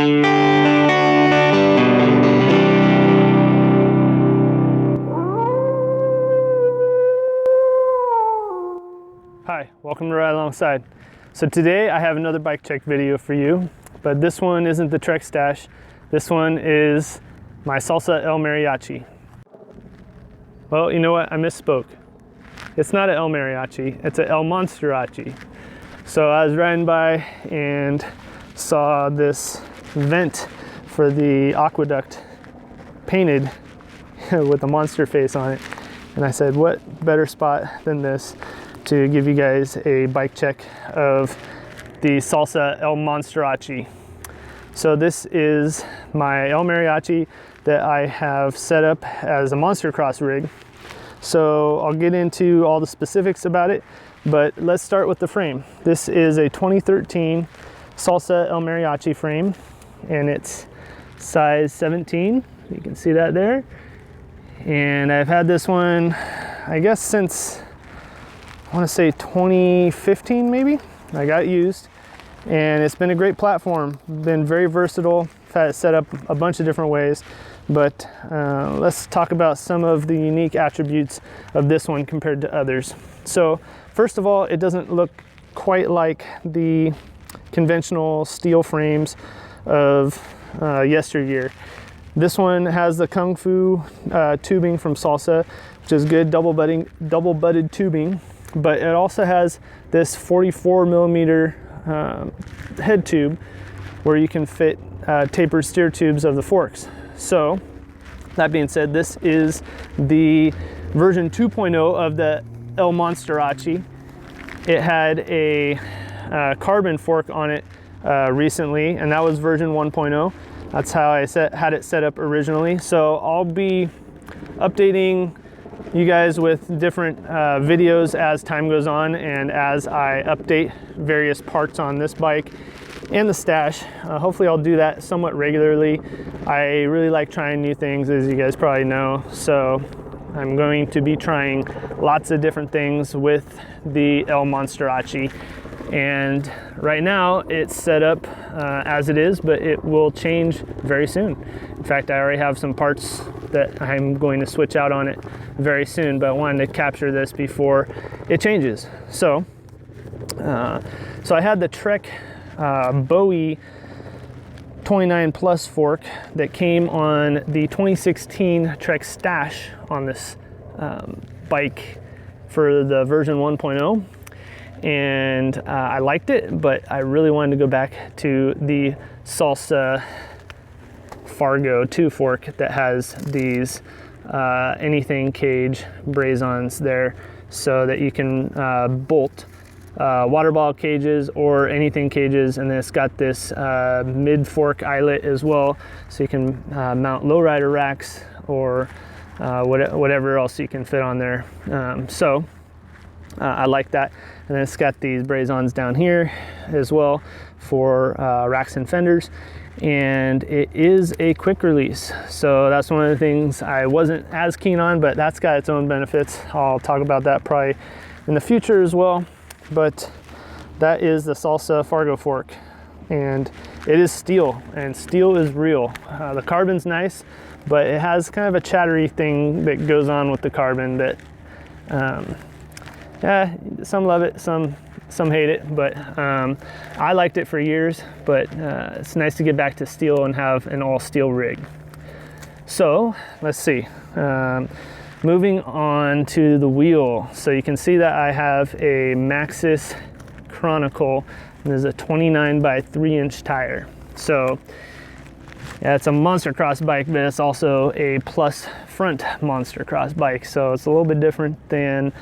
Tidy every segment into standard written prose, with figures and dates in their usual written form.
Hi, welcome to Ride Alongside. So today I have another bike check video for you, but this one isn't the Trek Stache. This one is my Salsa El Mariachi. Well, you know what? I misspoke. It's not an El Mariachi, it's an El Monsterachi. So I was riding by and saw this vent for the aqueduct painted with a monster face on it. And I said, what better spot than this to give you guys a bike check of the Salsa El Monsterachi. So this is my El Mariachi that I have set up as a monstercross rig. So I'll get into all the specifics about it, but let's start with the frame. This is a 2013 Salsa El Mariachi frame, and it's size 17. You can see that there. And I've had this one, I guess, since I want to say 2015 maybe. I got it used, and it's been a great platform. Been very versatile. I've had it set up a bunch of different ways, but let's talk about some of the unique attributes of this one compared to others. So first of all, it doesn't look quite like the conventional steel frames of yesteryear. This one has the Kung Fu tubing from Salsa, which is good, double-butted tubing. But it also has this 44 millimeter head tube where you can fit tapered steer tubes of the forks. So that being said, this is the version 2.0 of the El Monsterachi. It had a carbon fork on it recently, and that was version 1.0. That's how I had it set up originally. So I'll be updating you guys with different videos as time goes on and as I update various parts on this bike and the Stache. Hopefully I'll do that somewhat regularly. I really like trying new things, as you guys probably know, so I'm going to be trying lots of different things with the El Monsterachi. And right now it's set up as it is, but it will change very soon. In fact, I already have some parts that I'm going to switch out on it very soon, but I wanted to capture this before it changes. So I had the Trek Bowie 29 Plus fork that came on the 2016 Trek Stache on this bike for the version 1.0. And I liked it, but I really wanted to go back to the Salsa Fargo 2 fork that has these anything cage brazons there, so that you can bolt water bottle cages or anything cages, and then it's got this mid fork eyelet as well, so you can mount lowrider racks or whatever else you can fit on there. I like that. And then it's got these brazons down here as well for racks and fenders, and it is a quick release. So that's one of the things I wasn't as keen on, but that's got its own benefits. I'll talk about that probably in the future as well. But that is the Salsa Fargo fork, and it is steel, and steel is real. The carbon's nice, but it has kind of a chattery thing that goes on with the carbon that yeah, some love it, some hate it, but I liked it for years, but it's nice to get back to steel and have an all steel rig. So let's see, moving on to the wheel. So you can see that I have a Maxxis Chronicle, and there's a 29 by 3 inch tire. So yeah, it's a monstercross bike, but it's also a plus front monstercross bike. So it's a little bit different than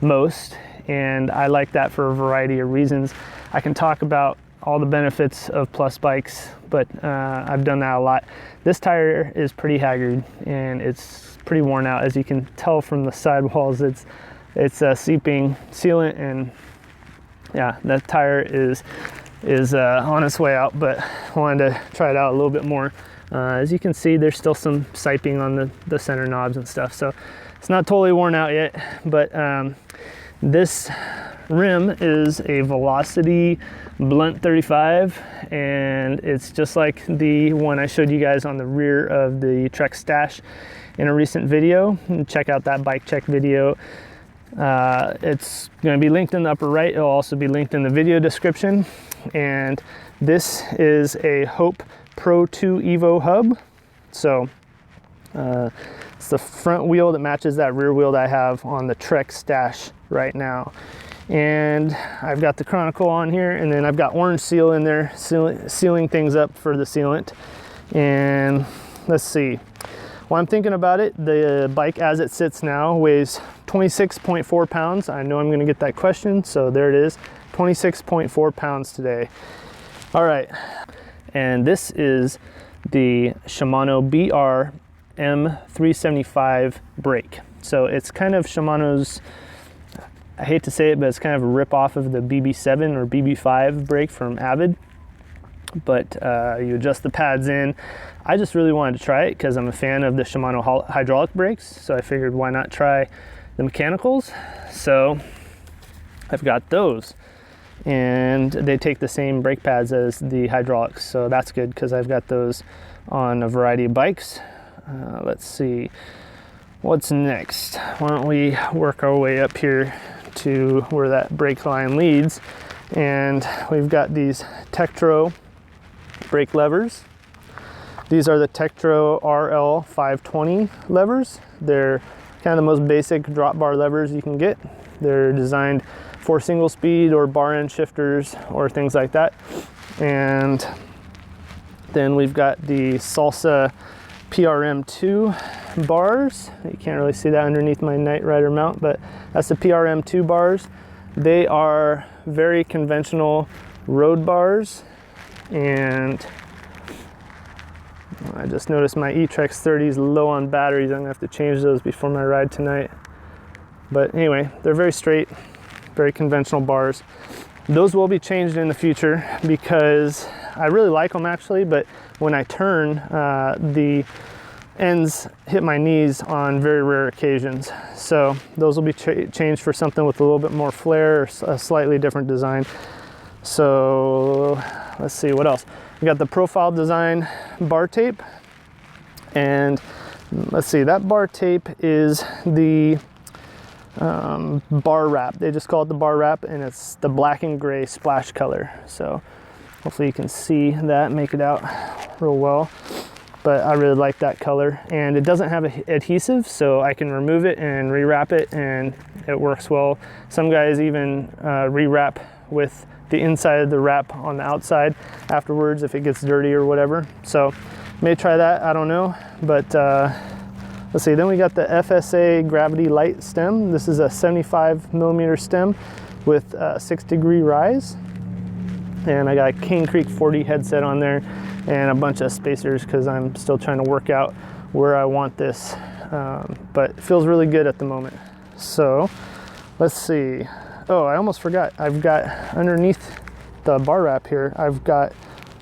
most, and I like that for a variety of reasons. I can talk about all the benefits of plus bikes, but I've done that a lot. This tire is pretty haggard and it's pretty worn out, as you can tell from the sidewalls. It's seeping sealant, and yeah, that tire is on its way out, but I wanted to try it out a little bit more. As you can see, there's still some siping on the center knobs and stuff, so it's not totally worn out yet. But This rim is a Velocity Blunt 35, and it's just like the one I showed you guys on the rear of the Trek Stache in a recent video. Check out that bike check video. It's going to be linked in the upper right. It'll also be linked in the video description. And this is a Hope Pro 2 Evo hub. So it's the front wheel that matches that rear wheel that I have on the Trek Stache right now. And I've got the Chronicle on here, and then I've got orange seal in there sealing things up for the sealant. And let's see, while I'm thinking about it, the bike as it sits now weighs 26.4 pounds. I know I'm going to get that question, so there it is, 26.4 pounds today. All right, and this is the Shimano BR-M375 brake. So it's kind of Shimano's, I hate to say it, but it's kind of a rip off of the BB7 or BB5 brake from Avid. But you adjust the pads in. I just really wanted to try it because I'm a fan of the Shimano hydraulic brakes. So I figured why not try the mechanicals. So I've got those. And they take the same brake pads as the hydraulics. So that's good because I've got those on a variety of bikes. Let's see. What's next? Why don't we work our way up here to where that brake line leads. And we've got these Tektro brake levers. These are the Tektro RL520 levers. They're kind of the most basic drop bar levers you can get. They're designed for single speed or bar end shifters or things like that. And then we've got the Salsa PRM2 bars. You can't really see that underneath my Knight Rider mount, but that's the PRM2 bars. They are very conventional road bars, and I just noticed my eTrex 30 is low on batteries. I'm gonna have to change those before my ride tonight. But anyway, they're very straight, very conventional bars. Those will be changed in the future because I really like them actually, but when I turn, the ends hit my knees on very rare occasions. So those will be changed for something with a little bit more flair or a slightly different design. So let's see what else. We got the profile design bar tape, and let's see, that bar tape is the bar wrap. They just call it the bar wrap, and it's the black and gray splash color. So hopefully you can see that, make it out real well. But I really like that color, and it doesn't have adhesive, so I can remove it and rewrap it, and it works well. Some guys even rewrap with the inside of the wrap on the outside afterwards if it gets dirty or whatever. So may try that, I don't know. But let's see, then we got the FSA Gravity Light stem. This is a 75mm stem with a 6-degree rise. And I got a Cane Creek 40 headset on there and a bunch of spacers because I'm still trying to work out where I want this. But it feels really good at the moment. So let's see. Oh, I almost forgot. I've got underneath the bar wrap here, I've got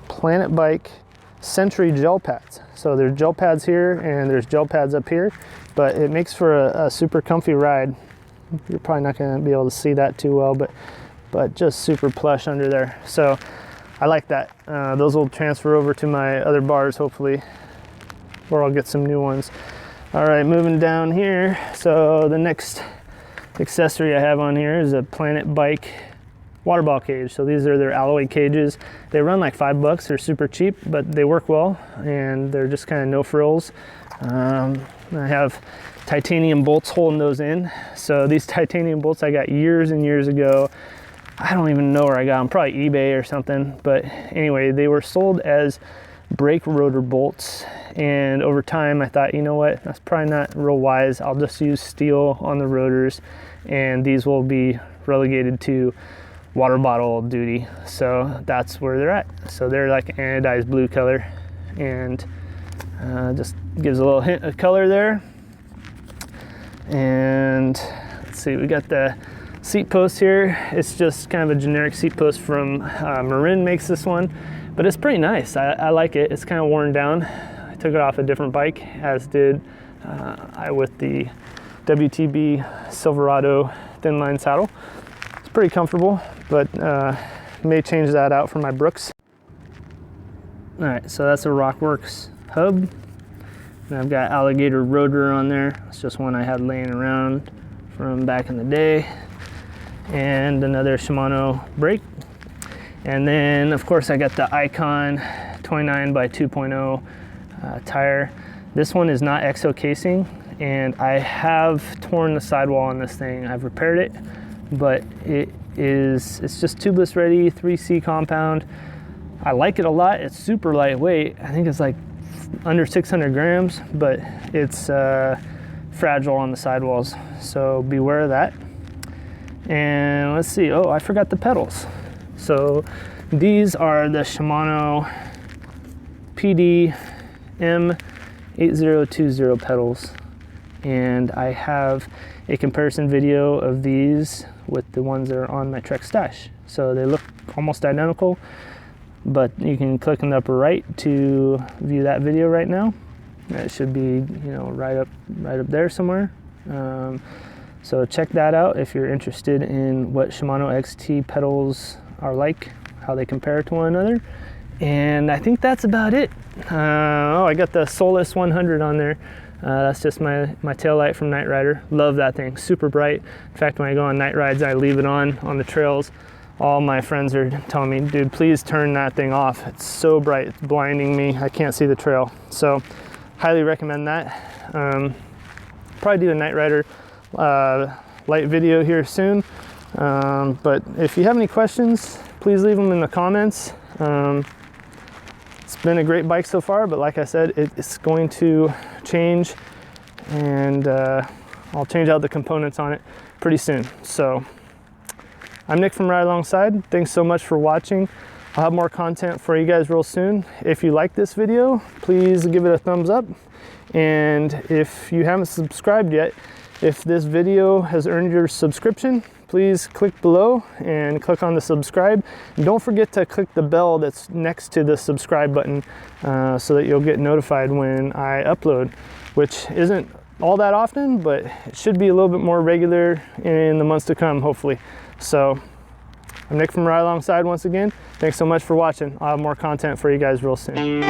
Planet Bike Century gel pads. So there's gel pads here and there's gel pads up here, but it makes for a super comfy ride. You're probably not going to be able to see that too well, but just super plush under there. So I like that. Those will transfer over to my other bars hopefully, or I'll get some new ones. All right, moving down here. So the next accessory I have on here is a Planet Bike water ball cage. So these are their alloy cages. They run like $5. They're super cheap, but they work well, and they're just kind of no frills. I have titanium bolts holding those in. So these titanium bolts I got years and years ago. I don't even know where I got them, probably eBay or something. But anyway, they were sold as brake rotor bolts, and over time I thought, you know what, that's probably not real wise. I'll just use steel on the rotors, and these will be relegated to water bottle duty. So that's where they're at. So they're like an anodized blue color, and just gives a little hint of color there. And let's see, we got the seat post here. It's just kind of a generic seat post from Marin makes this one, but it's pretty nice. I like it. It's kind of worn down. I took it off a different bike, as did I with the WTB Silverado thin line saddle. It's pretty comfortable, but may change that out for my Brooks. All right, so that's a Rockwerks hub. And I've got Alligator rotor on there. It's just one I had laying around from back in the day. And another Shimano brake. And then of course I got the Ikon 29 by 2.0 tire. This one is not exo casing, and I have torn the sidewall on this thing. I've repaired it, but it's just tubeless ready, 3C compound. I like it a lot. It's super lightweight. I think it's like under 600 grams, but it's fragile on the sidewalls, so beware of that. And let's see, oh, I forgot the pedals. So these are the Shimano PD M8020 pedals, and I have a comparison video of these with the ones that are on my Trek Stache. So they look almost identical, but you can click in the upper right to view that video right now. It should be, you know, right up there somewhere. So check that out if you're interested in what Shimano XT pedals are like, how they compare to one another. And I think that's about it. Oh, I got the Solus 100 on there. That's just my tail light from Night Rider. Love that thing, super bright. In fact, when I go on night rides, I leave it on the trails. All my friends are telling me, dude, please turn that thing off. It's so bright, it's blinding me. I can't see the trail. So highly recommend that. Probably do a Night Rider light video here soon. But if you have any questions, please leave them in the comments. It's been a great bike so far, but like I said, it's going to change, and I'll change out the components on it pretty soon. So I'm Nick from Ride Alongside. Thanks so much for watching. I'll have more content for you guys real soon. If you like this video, please give it a thumbs up. And if you haven't subscribed yet, if this video has earned your subscription, please click below and click on the subscribe. And don't forget to click the bell that's next to the subscribe button so that you'll get notified when I upload, which isn't all that often, but it should be a little bit more regular in the months to come, hopefully. So I'm Nick from Ride Alongside once again. Thanks so much for watching. I'll have more content for you guys real soon.